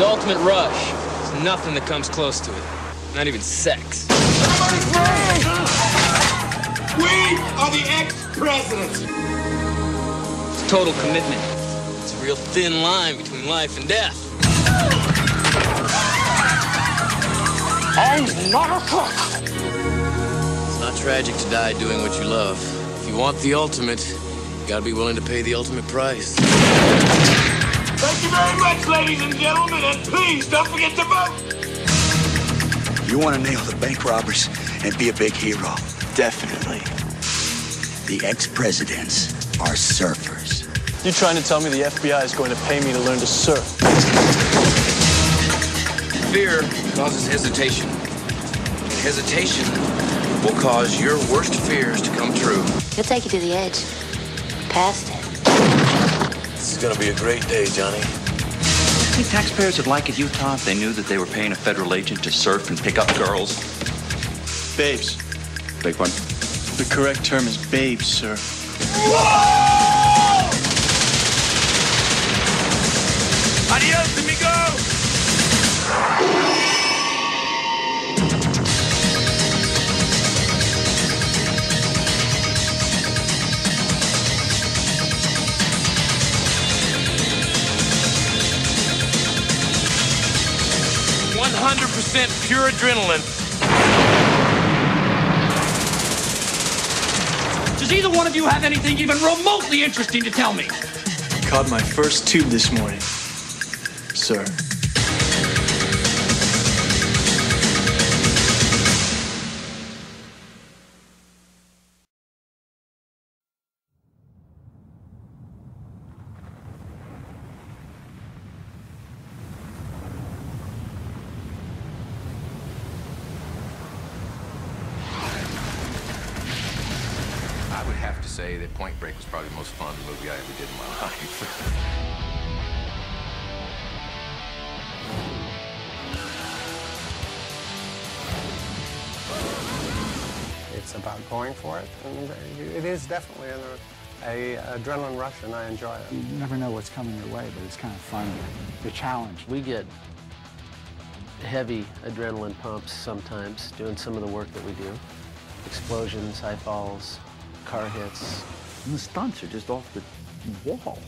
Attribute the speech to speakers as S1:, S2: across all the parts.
S1: The ultimate rush. There's nothing that comes close to it. Not even sex.
S2: We are the ex-presidents.
S1: It's total commitment. It's a real thin line between life and death.
S3: I'm not a cook.
S4: It's not tragic to die doing what you love. If you want the ultimate, you gotta be willing to pay the ultimate price.
S2: Thank you very much, ladies and gentlemen, and please don't forget to vote.
S5: You want to nail the bank robbers and be a big hero? Definitely. The ex-presidents are surfers.
S6: You trying to tell me the FBI is going to pay me to learn to surf?
S4: Fear causes hesitation. And hesitation will cause your worst fears to come true.
S7: He'll take you to the edge. Past it.
S4: This is gonna be a great day, Johnny.
S8: I think taxpayers would like it, Utah, if they knew that they were paying a federal agent to surf and pick up girls.
S6: Babes.
S8: Big one.
S6: The correct term is babes, sir.
S2: Whoa!
S4: Adios, amigo!
S1: 100% pure adrenaline.
S9: Does either one of you have anything even remotely interesting to tell me?
S6: Caught my first tube this morning, sir.
S4: I would have to say that Point Break was probably the most fun movie I ever did in my life.
S10: It's about going for it, and it is definitely an adrenaline rush, and I enjoy it.
S11: You never know what's coming your way, but it's kind of fun. The challenge.
S12: We get heavy adrenaline pumps sometimes doing some of the work that we do. Explosions, high falls, car hits.
S8: And the stunts are just off the wall.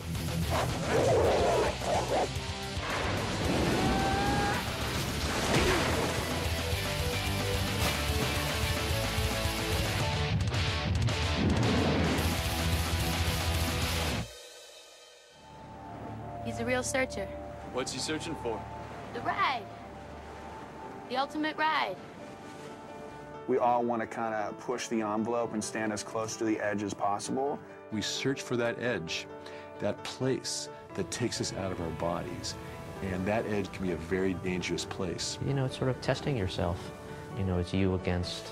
S7: He's a real searcher.
S6: What's he searching for?
S7: The ride. The ultimate ride.
S13: We all want to kind of push the envelope and stand as close to the edge as possible.
S14: We search for that edge, that place that takes us out of our bodies. And that edge can be a very dangerous place.
S15: You know, it's sort of testing yourself. You know, it's you against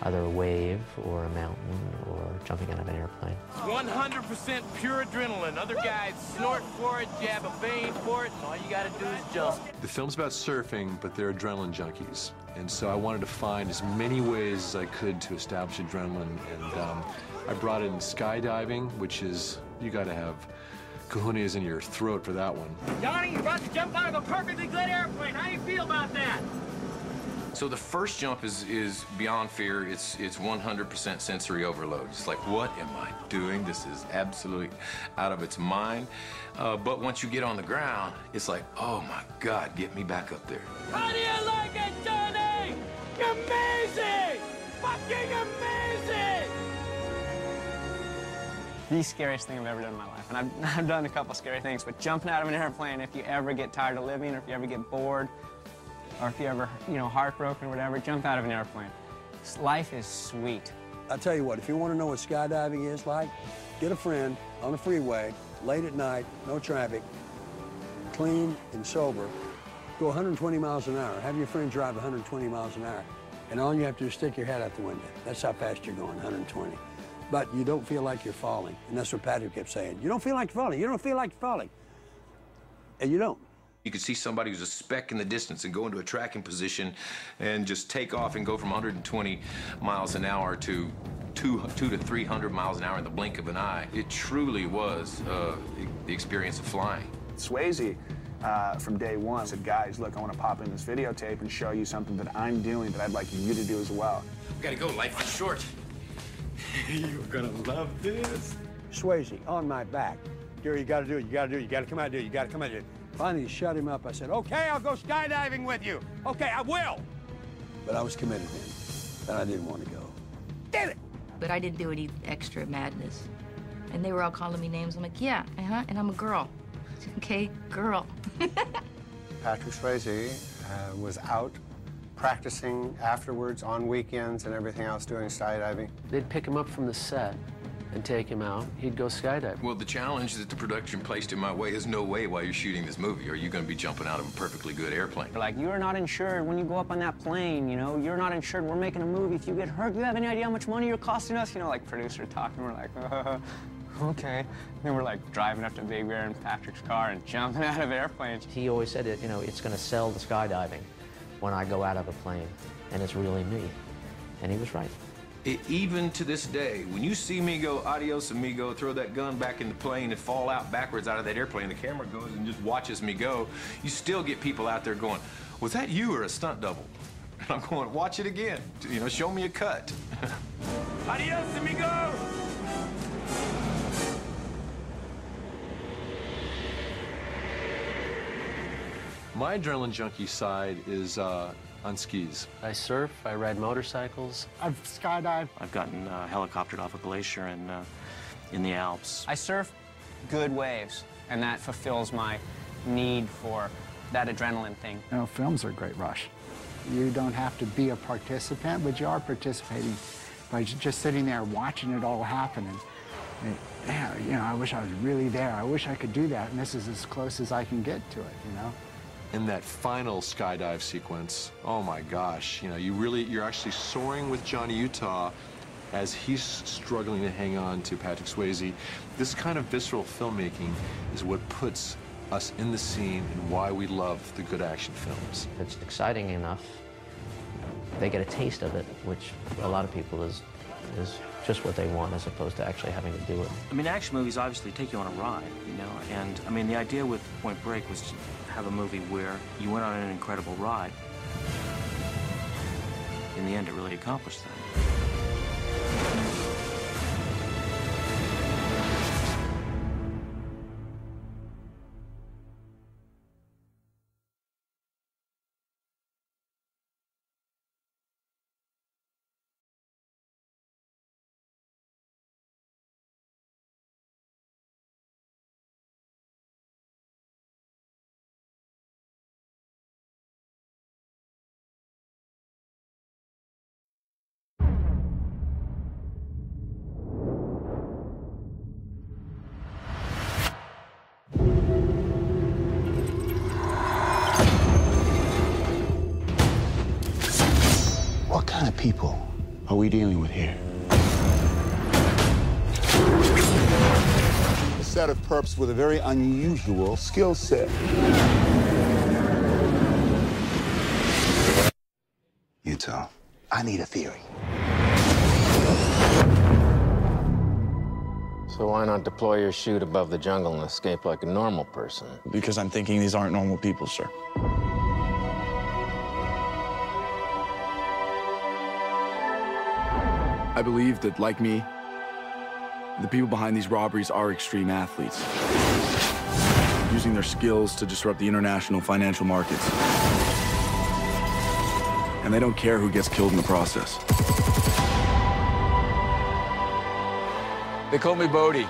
S15: either a wave or a mountain or jumping out of an airplane.
S1: 100% pure adrenaline. Other guys snort for it, jab a vein for it, and all you gotta do is jump.
S14: The film's about surfing, but they're adrenaline junkies. And so I wanted to find as many ways as I could to establish adrenaline. And I brought in skydiving, which is, you gotta have cojones in your throat for that one.
S9: Johnny, you're about to jump out of a perfectly good airplane. How do you feel about that?
S4: So the first jump is beyond fear. It's 100% sensory overload. It's like, what am I doing? This is absolutely out of its mind. But once you get on the ground, it's like, oh my God, get me back up there.
S9: How do you like it, Johnny? Amazing! Fucking amazing!
S10: The scariest thing I've ever done in my life. And I've done a couple scary things, but jumping out of an airplane, if you ever get tired of living, or if you ever get bored, or if you ever, heartbroken or whatever, jump out of an airplane. Life is sweet.
S16: I'll tell you what, if you want to know what skydiving is like, get a friend on the freeway, late at night, no traffic, clean and sober, go 120 miles an hour. Have your friend drive 120 miles an hour, and all you have to do is stick your head out the window. That's how fast you're going, 120. But you don't feel like you're falling, and that's what Patrick kept saying. You don't feel like you're falling. You don't feel like you're falling. And you don't.
S4: You could see somebody who's a speck in the distance and go into a tracking position and just take off and go from 120 miles an hour to 200 to 300 miles an hour in the blink of an eye. It truly was the experience of flying.
S13: Swayze from day one. I said, guys, look, I want to pop in this videotape and show you something that I'm doing that I'd like you to do as well.
S4: We gotta go, life is short. You're gonna love this.
S16: Swayze, on my back. Gary, you gotta do it, you gotta do it, you gotta come out and do it, you gotta come out and do it. Finally, shut him up. I said, okay, I'll go skydiving with you. Okay, I will. But I was committed then, and I didn't want to go. Damn it!
S3: But I didn't do any extra madness. And they were all calling me names. I'm like, yeah, and I'm a girl. Okay, girl.
S17: Patrick Swayze was out practicing afterwards on weekends and everything else, doing skydiving.
S12: They'd pick him up from the set and take him out. He'd go skydiving.
S4: Well, the challenge that the production placed in my way is no way while you're shooting this movie are you going to be jumping out of a perfectly good airplane.
S10: Like, you're not insured when you go up on that plane, you know? You're not insured. We're making a movie. If you get hurt, do you have any idea how much money you're costing us? You know, like, producer talking, we're like, okay. Then we're like driving up to Big Bear in Patrick's car and jumping out of airplanes.
S15: He always said it, you know, it's going to sell the skydiving when I go out of a plane, and it's really me. And he was right.
S4: Even to this day, when you see me go adios amigo, throw that gun back in the plane and fall out backwards out of that airplane, the camera goes and just watches me go, you still get people out there going, was that you or a stunt double? And I'm going, watch it again. You know, show me a cut.
S1: Adios amigo!
S14: My adrenaline junkie side is on skis.
S12: I surf, I ride motorcycles.
S11: I've skydived.
S6: I've gotten helicoptered off a glacier in the Alps.
S10: I surf good waves, and that fulfills my need for that adrenaline thing.
S11: You know, film's a great rush. You don't have to be a participant, but you are participating by just sitting there watching it all happen. And yeah, you know, I wish I was really there. I wish I could do that, and this is as close as I can get to it, you know?
S14: In that final skydive sequence, oh my gosh, you know, you're actually soaring with Johnny Utah as he's struggling to hang on to Patrick Swayze. This kind of visceral filmmaking is what puts us in the scene and why we love the good action films.
S15: It's exciting enough. They get a taste of it, which a lot of people is just what they want as opposed to actually having to do it.
S6: I mean, action movies obviously take you on a ride, you know, and I mean, the idea with Point Break was to have a movie where you went on an incredible ride. In the end, it really accomplished that.
S5: What kind of people are we dealing with here? A set of perps with a very unusual skill set. Utah, I need a theory.
S18: So why not deploy your chute above the jungle and escape like a normal person?
S19: Because I'm thinking these aren't normal people, sir. I believe that, like me, the people behind these robberies are extreme athletes, using their skills to disrupt the international financial markets. And they don't care who gets killed in the process. They call me Bodie.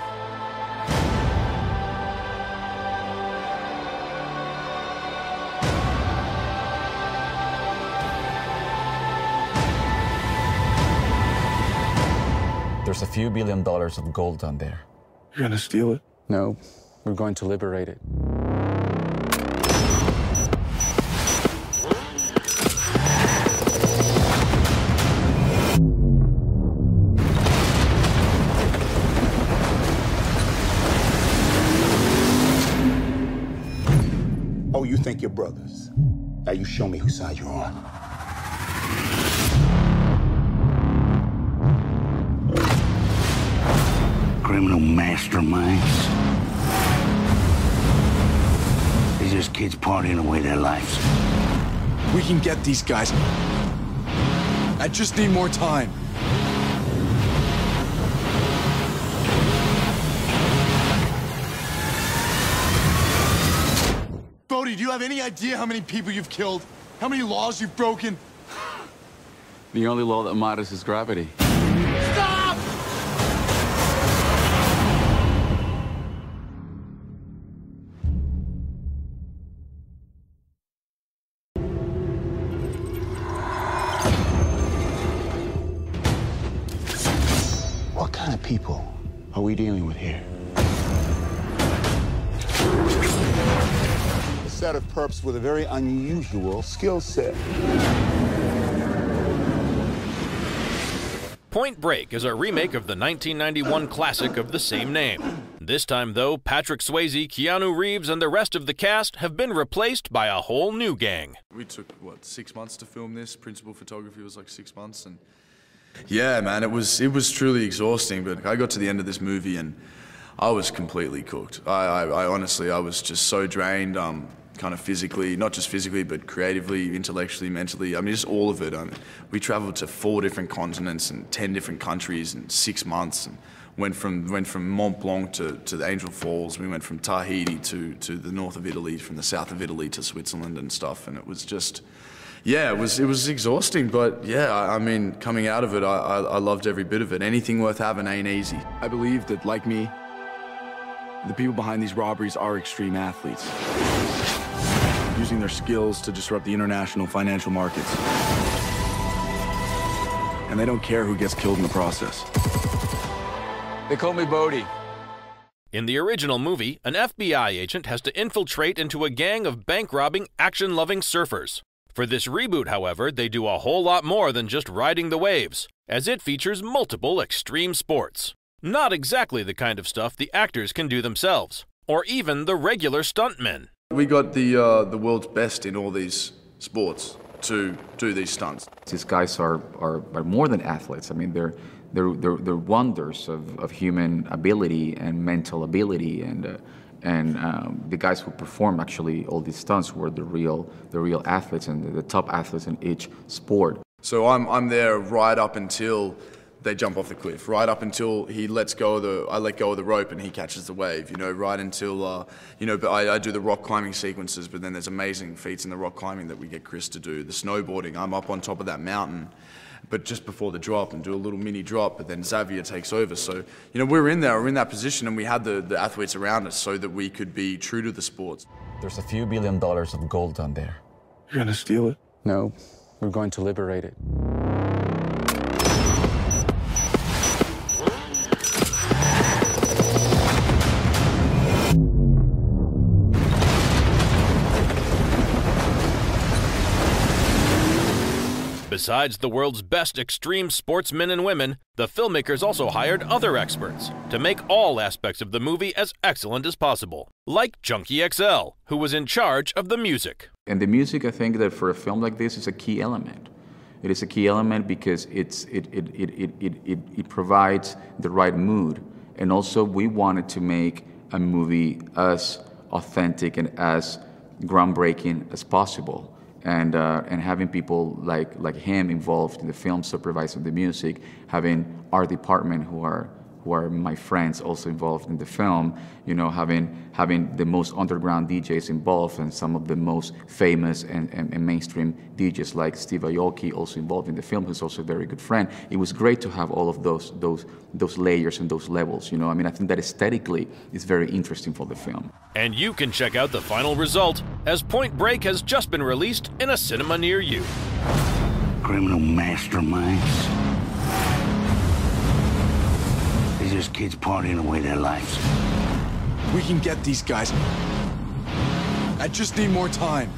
S20: There's a few $1 billion of gold down there.
S19: You're gonna steal it?
S20: No, we're going to liberate it.
S5: Oh, you think you're brothers? Now you show me whose side you're on. Criminal masterminds. These just kids partying away their lives.
S19: We can get these guys. I just need more time. Bodhi, do you have any idea how many people you've killed? How many laws you've broken?
S20: The only law that matters is gravity.
S9: Stop!
S5: What kind of people are we dealing with here? A set of perps with a very unusual skill set.
S21: Point Break is a remake of the 1991 classic of the same name. This time, though, Patrick Swayze, Keanu Reeves, and the rest of the cast have been replaced by a whole new gang.
S19: We took, what, 6 months to film this? Principal photography was like 6 months, and yeah, man, it was truly exhausting, but I got to the end of this movie and I was completely cooked. I honestly, I was just so drained, kind of physically, not just physically, but creatively, intellectually, mentally. I mean, just all of it. We traveled to 4 different continents and 10 different countries in 6 months, and went from Mont Blanc to the Angel Falls. We went from Tahiti to the north of Italy, from the south of Italy to Switzerland and stuff. And it was just, yeah, it was exhausting. But yeah, I mean, coming out of it, I loved every bit of it. Anything worth having ain't easy. I believe that, like me, the people behind these robberies are extreme athletes, using their skills to disrupt the international financial markets. And they don't care who gets killed in the process.
S20: They call me Bodhi.
S21: In the original movie, an FBI agent has to infiltrate into a gang of bank-robbing, action-loving surfers. For this reboot, however, they do a whole lot more than just riding the waves, as it features multiple extreme sports. Not exactly the kind of stuff the actors can do themselves, or even the regular stuntmen.
S19: We got the world's best in all these sports to do these stunts.
S22: These guys are more than athletes. I mean, they're wonders of human ability and mental ability, and the guys who perform actually all these stunts were the real athletes and the top athletes in each sport.
S19: So I'm there right up until they jump off the cliff, right up until he lets go of I let go of the rope and he catches the wave, you know, right until, you know, but I do the rock climbing sequences, but then there's amazing feats in the rock climbing that we get Chris to do. The snowboarding, I'm up on top of that mountain, but just before the drop, and do a little mini drop, but then Xavier takes over. So, you know, we're in that position, and we had the athletes around us so that we could be true to the sports.
S20: There's a few $1 billion of gold down there.
S13: You're gonna steal it?
S20: No, we're going to liberate it.
S21: Besides the world's best extreme sportsmen and women, the filmmakers also hired other experts to make all aspects of the movie as excellent as possible, like Junkie XL, who was in charge of the music.
S22: And the music, I think that for a film like this, is a key element. It is a key element because it provides the right mood. And also, we wanted to make a movie as authentic and as groundbreaking as possible. And having people like him involved in the film, supervising the music, having our department who are my friends also involved in the film, you know, having the most underground DJs involved and some of the most famous and mainstream DJs like Steve Aoki also involved in the film, who's also a very good friend. It was great to have all of those layers and those levels, you know. I mean, I think that aesthetically is very interesting for the film.
S21: And you can check out the final result, as Point Break has just been released in a cinema near you.
S5: Criminal masterminds. They're just kids partying away their lives.
S19: We can get these guys. I just need more time.